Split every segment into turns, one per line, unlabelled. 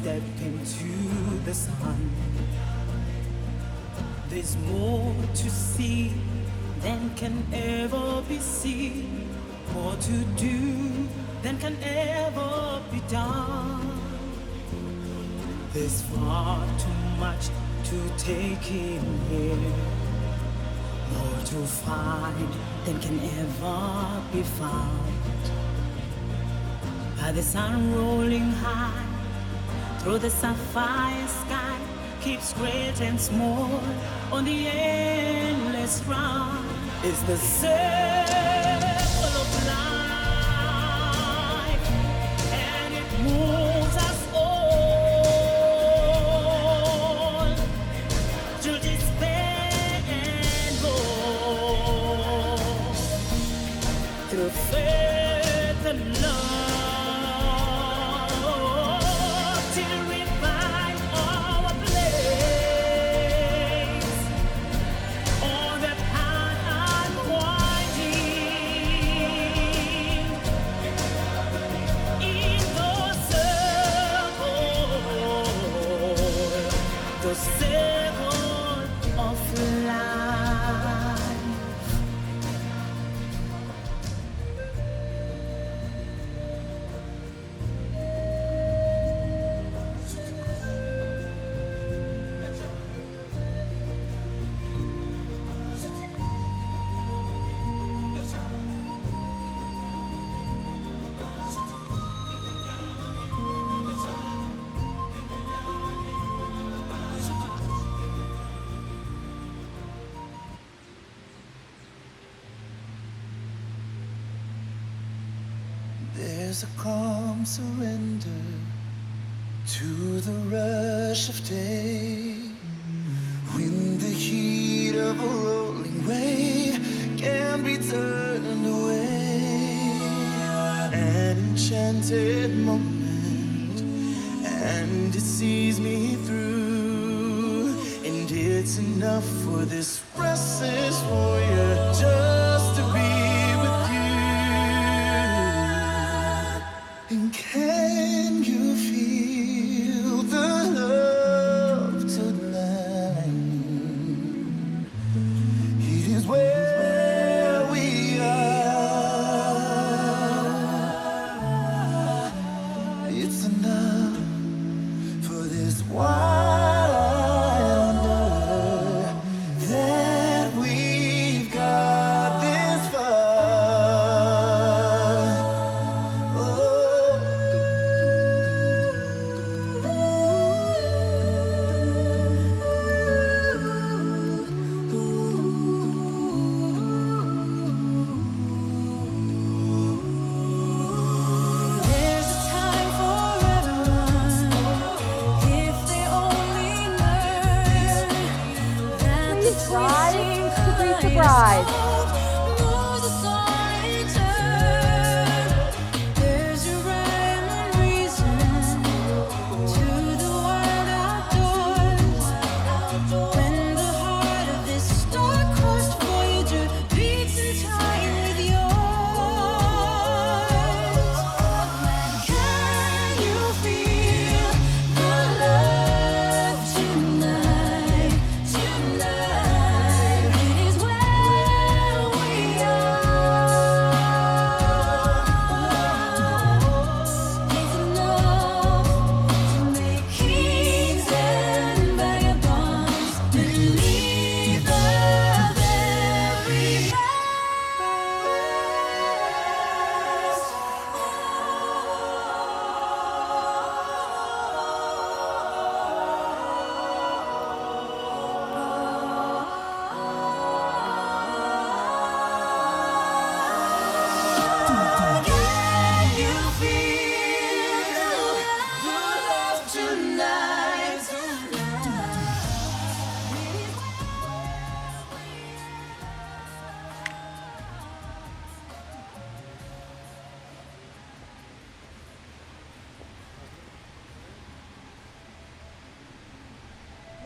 step into the sun. There's more to see than can ever be seen, more to do than can ever be done. There's far too much to take in here, more to find than can ever be found. By the sun rolling high through the sapphire sky, keeps great and small on the endless round. It's the circle of life, and it moves us all through despair and hope, through faith and love.
There's a calm surrender to the rush of day, when the heat of a rolling wave can be turned away. An enchanted moment, and it sees me through, and it's enough for this restless warrior just to be with you. And can you feel the love tonight? It is where we are. It's enough for this wild wonder that we've got this far.
There's a time for everyone, if they only learn that the twisting
to greet the bride.
moves us on in turn. There's a rhyme and reason to the wild outdoors. When the heart of this star-crossed voyager beats in time with yours. Can you feel the love tonight? Tonight, it is where we are. It's enough to make kings and vagabonds believe the very Can you feel the love tonight?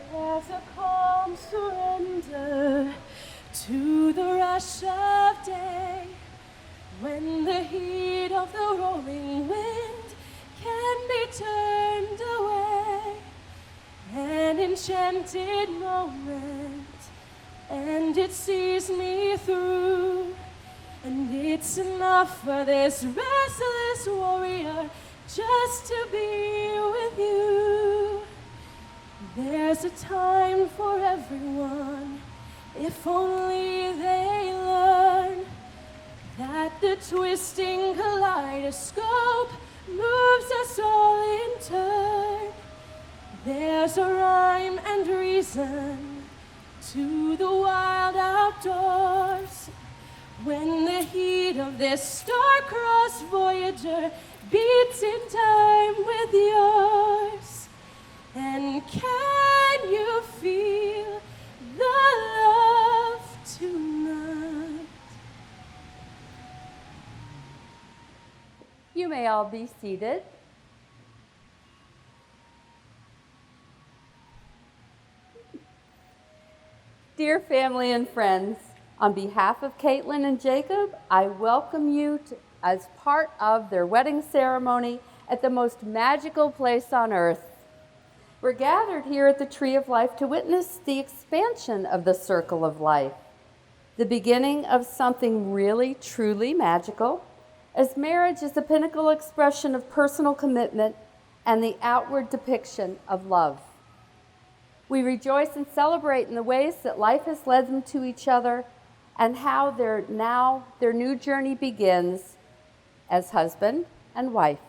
There's a calm surrender to the rush of day, when the heat of the rolling wind can be turned away. enchanted moment, and it sees me through. And it's enough for this restless warrior just to be with you. There's a time for everyone, if only they learn that the twisting kaleidoscope moves us all in turn. There's a rhyme and reason to the wild outdoors when the heat of this star-crossed Voyager beats in time with yours. And can you feel the love tonight?
You may all be seated. Dear family and friends, on behalf of Caitlin and Jacob, I welcome you as part of their wedding ceremony at the most magical place on earth. We're gathered here at the Tree of Life to witness the expansion of the circle of life, the beginning of something really, truly magical, as marriage is the pinnacle expression of personal commitment and the outward depiction of love. We rejoice and celebrate in the ways that life has led them to each other and how their new journey begins as husband and wife.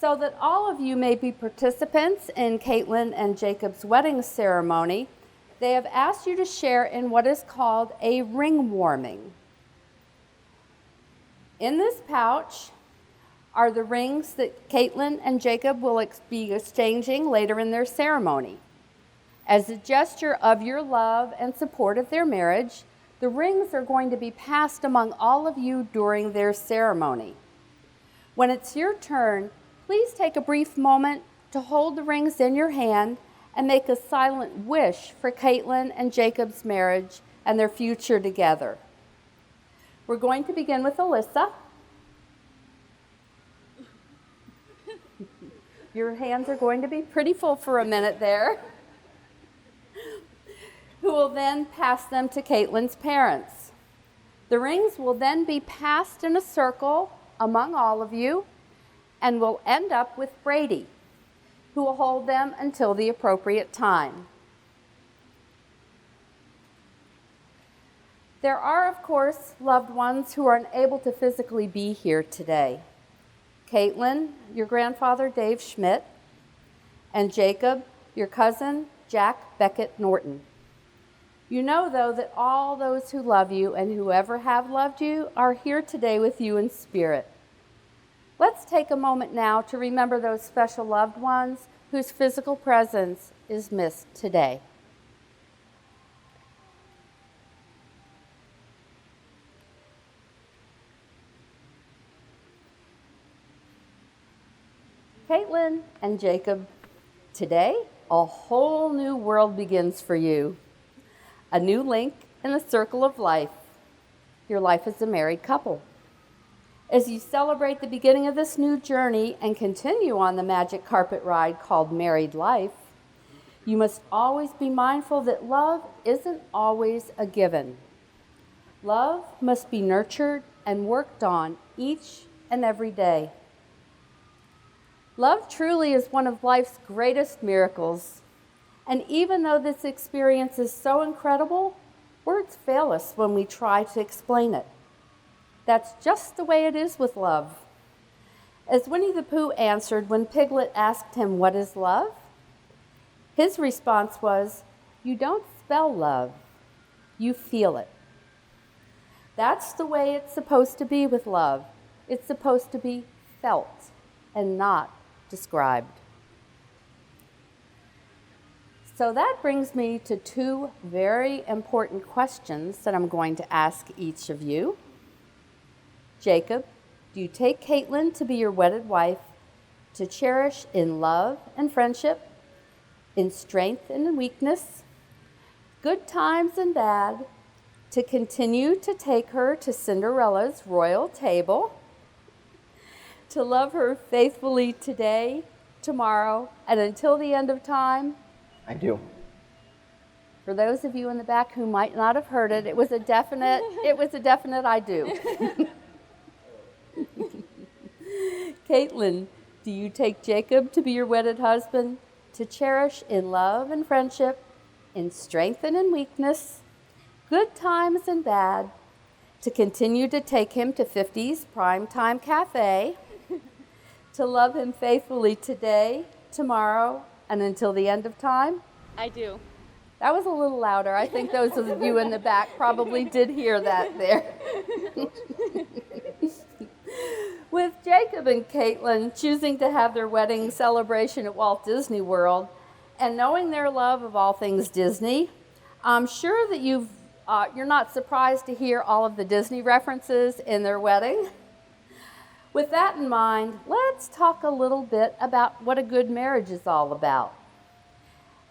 So that all of you may be participants in Caitlin and Jacob's wedding ceremony, they have asked you to share in what is called a ring warming. In this pouch are the rings that Caitlin and Jacob will be exchanging later in their ceremony. As a gesture of your love and support of their marriage, the rings are going to be passed among all of you during their ceremony. When it's your turn, please take a brief moment to hold the rings in your hand and make a silent wish for Caitlin and Jacob's marriage and their future together. We're going to begin with Alyssa. Your hands are going to be pretty full for a minute there. Who will then pass them to Caitlin's parents. The rings will then be passed in a circle among all of you and will end up with Brady, who will hold them until the appropriate time. There are, of course, loved ones who are unable to physically be here today. Caitlin, your grandfather, Dave Schmidt, and Jacob, your cousin, Jack Beckett Norton. You know, though, that all those who love you and whoever have loved you are here today with you in spirit. Let's take a moment now to remember those special loved ones whose physical presence is missed today. Caitlin and Jacob, today a whole new world begins for you. A new link in the circle of life, your life as a married couple. As you celebrate the beginning of this new journey and continue on the magic carpet ride called married life, you must always be mindful that love isn't always a given. Love must be nurtured and worked on each and every day. Love truly is one of life's greatest miracles. And even though this experience is so incredible, words fail us when we try to explain it. That's just the way it is with love. As Winnie the Pooh answered when Piglet asked him, "What is love?" his response was, "You don't spell love, you feel it." That's the way it's supposed to be with love. It's supposed to be felt and not described. So that brings me to two very important questions that I'm going to ask each of you. Jacob, do you take Caitlin to be your wedded wife to cherish in love and friendship, in strength and in weakness, good times and bad, to continue to take her to Cinderella's royal table, to love her faithfully today, tomorrow, and until the end of time,
I do.
For those of you in the back who might not have heard it, it was a definite I do. Caitlin, do you take Jacob to be your wedded husband, to cherish in love and friendship, in strength and in weakness, good times and bad, to continue to take him to 50's Primetime Cafe, to love him faithfully today, tomorrow, and until the end of time?
I do.
That was a little louder. I think those of you in the back probably did hear that there. With Jacob and Caitlin choosing to have their wedding celebration at Walt Disney World and knowing their love of all things Disney, I'm sure that you're not surprised to hear all of the Disney references in their wedding. With that in mind, let's talk a little bit about what a good marriage is all about.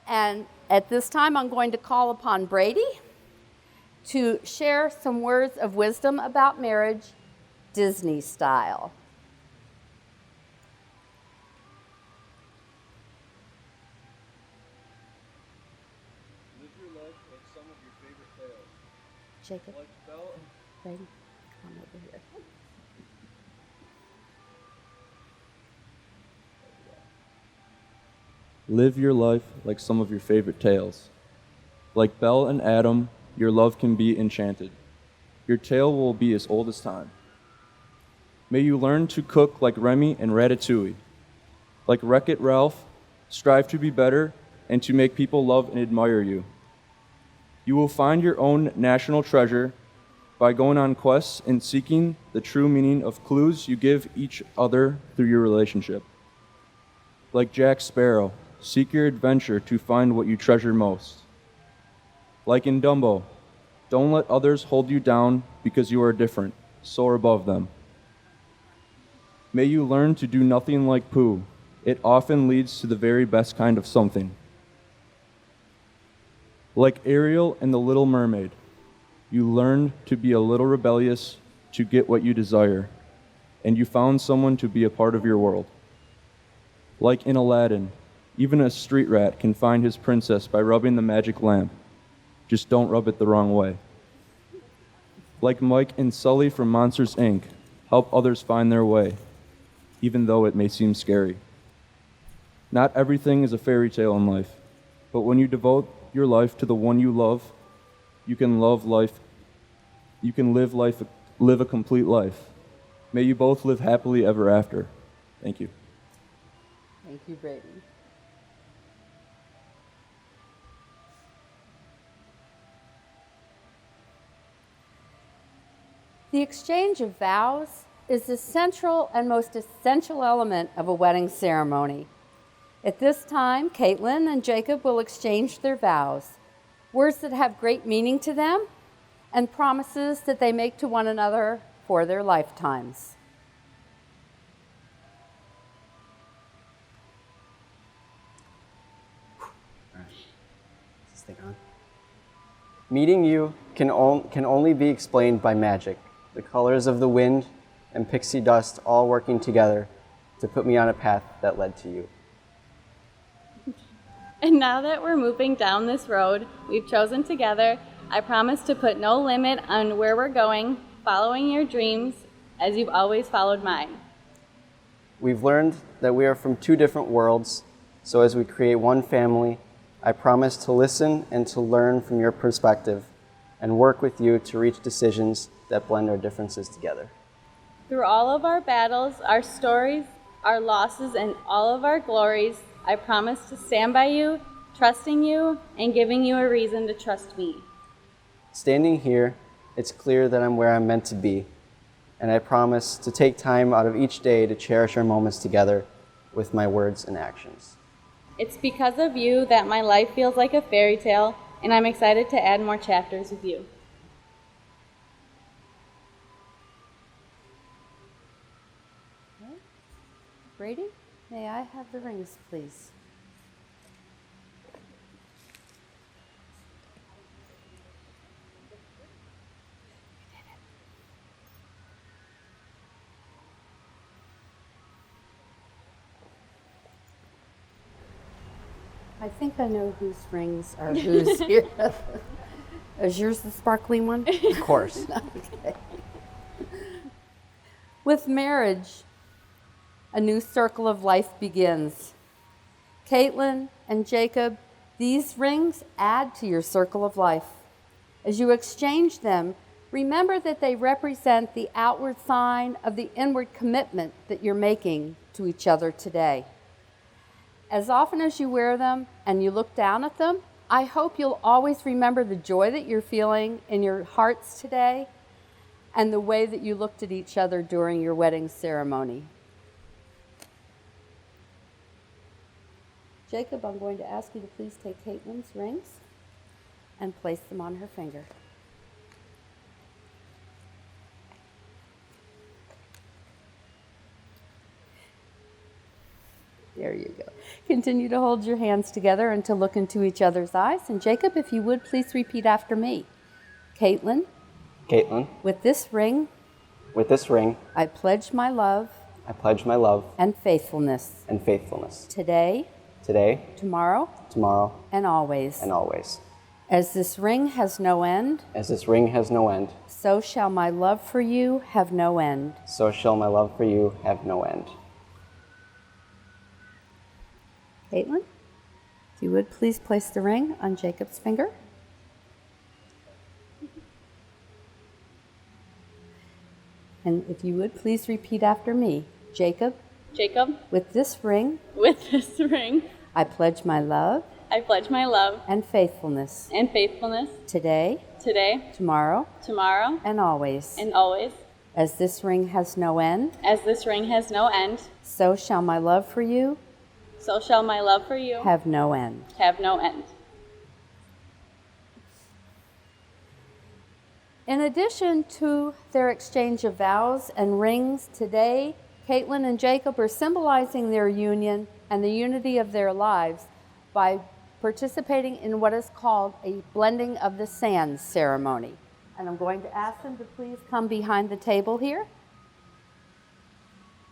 And at this time, I'm going to call upon Brady to share some words of wisdom about marriage, Disney style.
Live your life like some of your favorite tales.
Jacob,
Like Belle
Brady, come over here.
Live your life like some of your favorite tales. Like Belle and Adam, your love can be enchanted. Your tale will be as old as time. May you learn to cook like Remy and Ratatouille. Like Wreck-It Ralph, strive to be better and to make people love and admire you. You will find your own national treasure by going on quests and seeking the true meaning of clues you give each other through your relationship. Like Jack Sparrow, seek your adventure to find what you treasure most. Like in Dumbo, don't let others hold you down because you are different. Soar above them. May you learn to do nothing like Pooh. It often leads to the very best kind of something. Like Ariel and the Little Mermaid, you learned to be a little rebellious to get what you desire, and you found someone to be a part of your world. Like in Aladdin, even a street rat can find his princess by rubbing the magic lamp. Just don't rub it the wrong way. Like Mike and Sully from Monsters, Inc., help others find their way, even though it may seem scary. Not everything is a fairy tale in life, but when you devote your life to the one you love, you can live a complete life. May you both live happily ever after. Thank you.
Thank you, Brady. The exchange of vows is the central and most essential element of a wedding ceremony. At this time, Caitlin and Jacob will exchange their vows, words that have great meaning to them and promises that they make to one another for their lifetimes.
Is this thing on? Meeting you can only be explained by magic, the colors of the wind and pixie dust all working together to put me on a path that led to you.
And now that we're moving down this road we've chosen together, I promise to put no limit on where we're going, following your dreams as you've always followed mine.
We've learned that we are from two different worlds, so as we create one family, I promise to listen and to learn from your perspective and work with you to reach decisions that blend our differences together.
Through all of our battles, our stories, our losses, and all of our glories, I promise to stand by you, trusting you, and giving you a reason to trust me.
Standing here, it's clear that I'm where I'm meant to be, and I promise to take time out of each day to cherish our moments together with my words and actions.
It's because of you that my life feels like a fairy tale, and I'm excited to add more chapters with you.
Brady, may I have the rings, please? I think I know whose rings are whose here. Is yours the sparkly one?
Of course.
Okay. With marriage, a new circle of life begins. Caitlin and Jacob, these rings add to your circle of life. As you exchange them, remember that they represent the outward sign of the inward commitment that you're making to each other today. As often as you wear them and you look down at them, I hope you'll always remember the joy that you're feeling in your hearts today and the way that you looked at each other during your wedding ceremony. Jacob, I'm going to ask you to please take Caitlin's rings and place them on her finger. There you go. Continue to hold your hands together and to look into each other's eyes. And Jacob, if you would, please repeat after me. Caitlin,
Caitlin,
with this ring,
I
pledge my love
my love
and faithfulness
and faithfulness
today, tomorrow, and always. As this ring has no end, so shall my love for you have no end. Caitlin, if you would please place the ring on Jacob's finger. And if you would please repeat after me. Jacob, with this ring, I pledge my love and faithfulness today, tomorrow, and always. As this ring has no end, so shall my love for you have no end. In addition to their exchange of vows and rings today, Caitlin and Jacob are symbolizing their union and the unity of their lives by participating in what is called a blending of the sands ceremony. And I'm going to ask them to please come behind the table here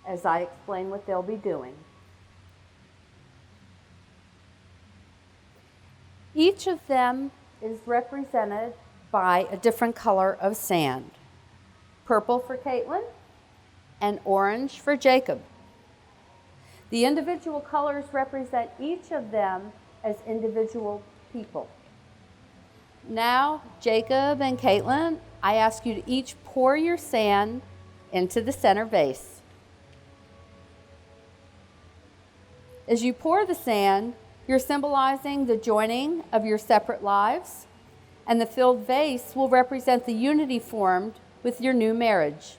as I explain what they'll be doing. Each of them is represented by a different color of sand. Purple for Caitlin and orange for Jacob. The individual colors represent each of them as individual people. Now, Jacob and Caitlin, I ask you to each pour your sand into the center vase. As you pour the sand, you're symbolizing the joining of your separate lives, and the filled vase will represent the unity formed with your new marriage.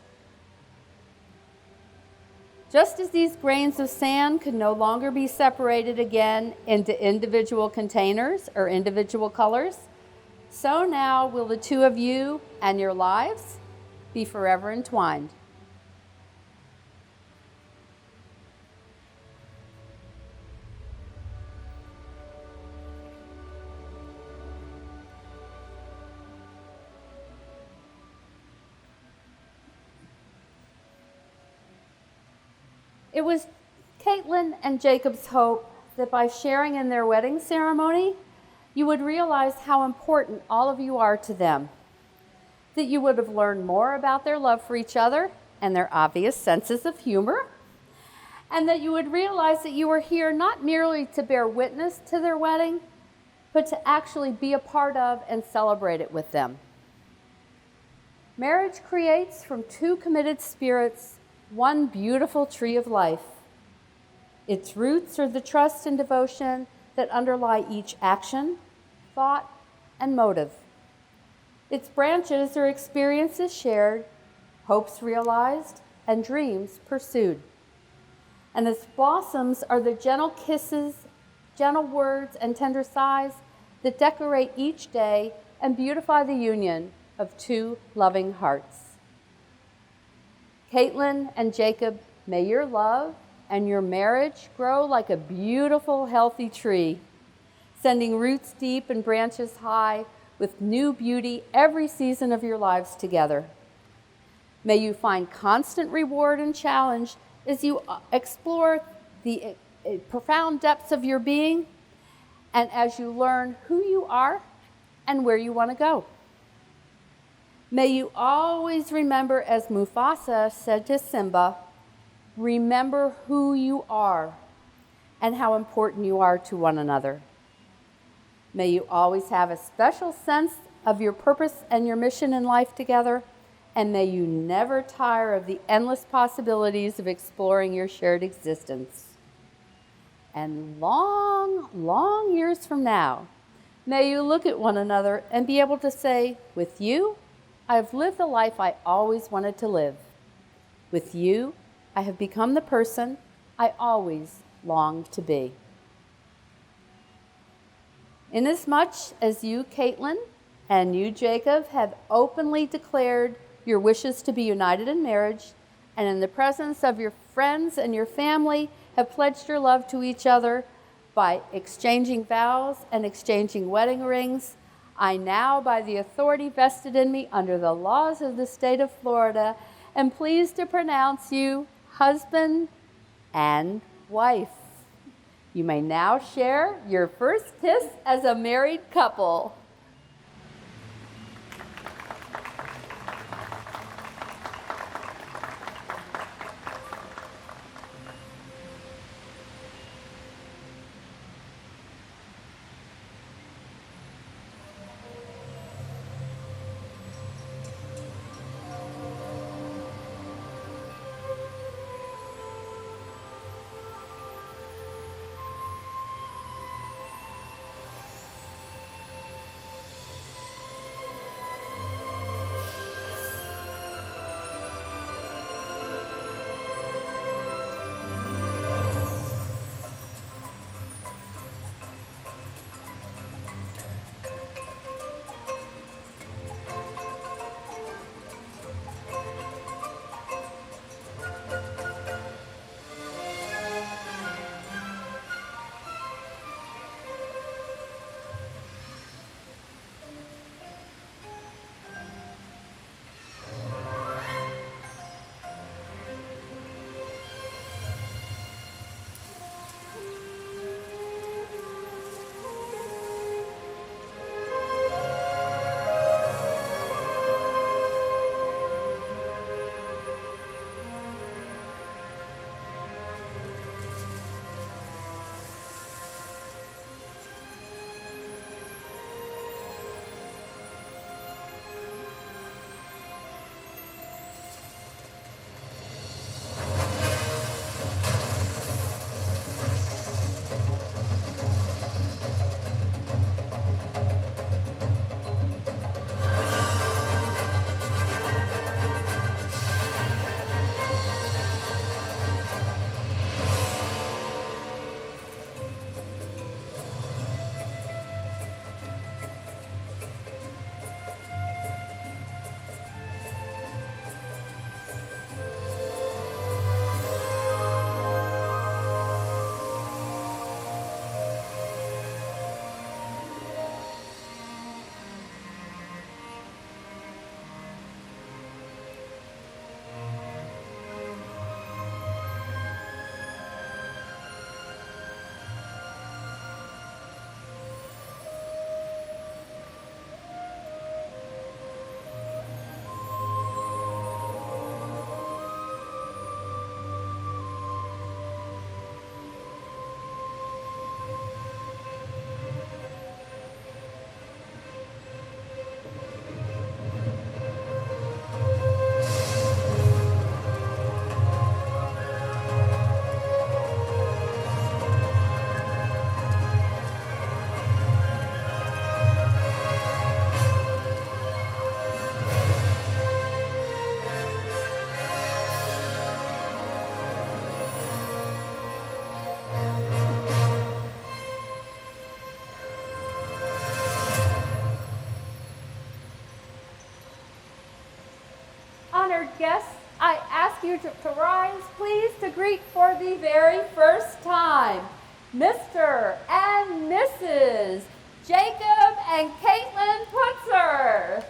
Just as these grains of sand could no longer be separated again into individual containers or individual colors, so now will the two of you and your lives be forever entwined. It was Caitlin and Jacob's hope that by sharing in their wedding ceremony, you would realize how important all of you are to them, that you would have learned more about their love for each other and their obvious senses of humor, and that you would realize that you are here not merely to bear witness to their wedding, but to actually be a part of and celebrate it with them. Marriage creates from two committed spirits one beautiful tree of life. Its roots are the trust and devotion that underlie each action, thought, and motive. Its branches are experiences shared, hopes realized, and dreams pursued. And its blossoms are the gentle kisses, gentle words, and tender sighs that decorate each day and beautify the union of two loving hearts. Caitlin and Jacob, may your love and your marriage grow like a beautiful, healthy tree, sending roots deep and branches high with new beauty every season of your lives together. May you find constant reward and challenge as you explore the profound depths of your being and as you learn who you are and where you want to go. May you always remember, as Mufasa said to Simba, remember who you are and how important you are to one another. May you always have a special sense of your purpose and your mission in life together, and may you never tire of the endless possibilities of exploring your shared existence. And long, long years from now, may you look at one another and be able to say, with you, I have lived the life I always wanted to live. With you, I have become the person I always longed to be. Inasmuch as you, Caitlin, and you, Jacob, have openly declared your wishes to be united in marriage, and in the presence of your friends and your family have pledged your love to each other by exchanging vows and exchanging wedding rings, I now, by the authority vested in me under the laws of the state of Florida, am pleased to pronounce you husband and wife. You may now share your first kiss as a married couple. Honored guests, I ask you to rise, please, to greet for the very first time Mr. and Mrs. Jacob and Caitlin Putzer.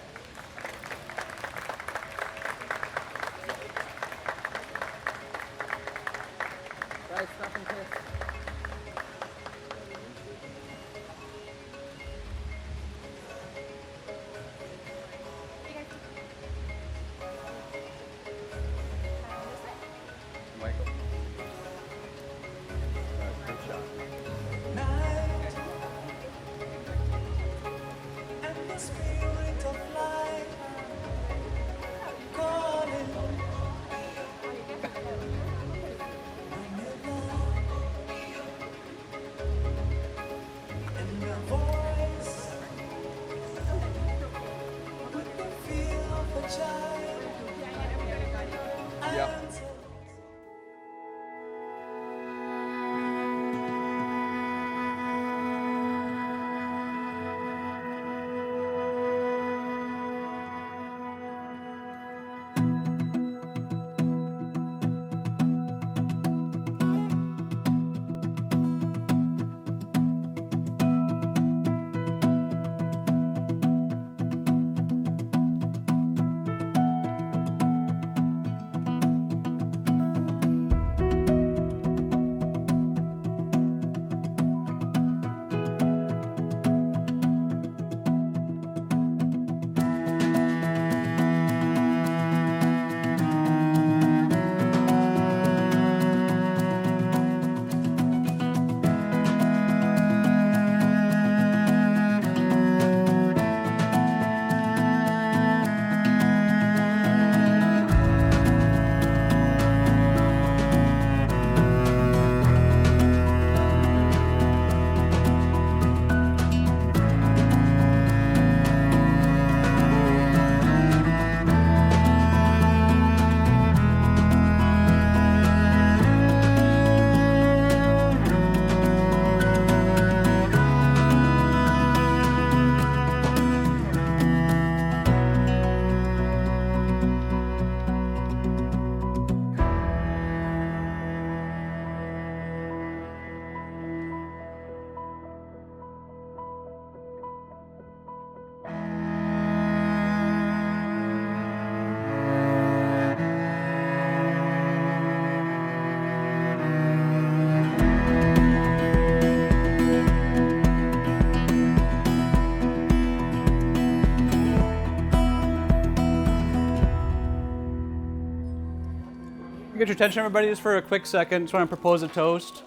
get your attention, everybody, just for a quick second. Just want to propose a toast.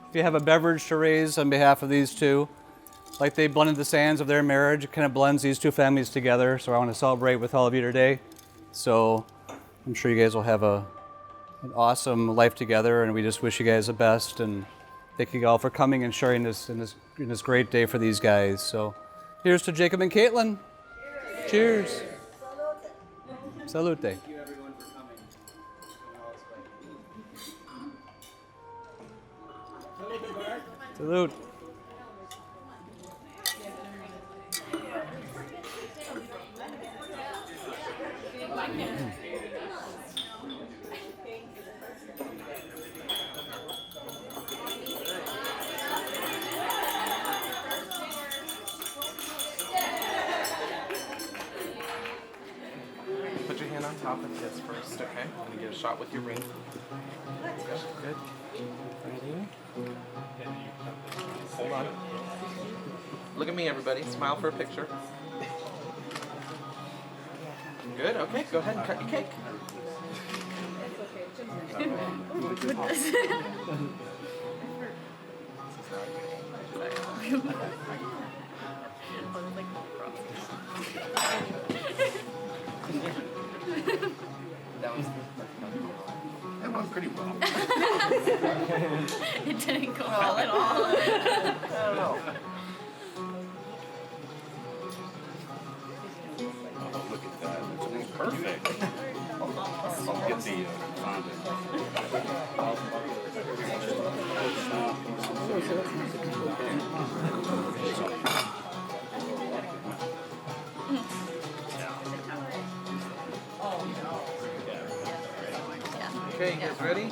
If you have a beverage to raise on behalf of these two, like they blended the sands of their marriage, it kind of blends these two families together. So I want to celebrate with all of you today. So I'm sure you guys will have an awesome life together, and we just wish you guys the best. And thank you all for coming and sharing this in this great day for these guys. So here's to Jacob and Caitlin. Cheers. Salute.
Thank you everyone for coming.
Salute.
Put your hand on top of his first, okay? I'm gonna get a shot with your ring. Good. Ready? Hold on. Look at me, everybody. Smile for a picture. Good. Okay. Go ahead and cut your cake. That went pretty well.
It didn't go well at all.
I don't know.
Oh, look at that. It's almost perfect. I'll get the
Okay, you guys ready?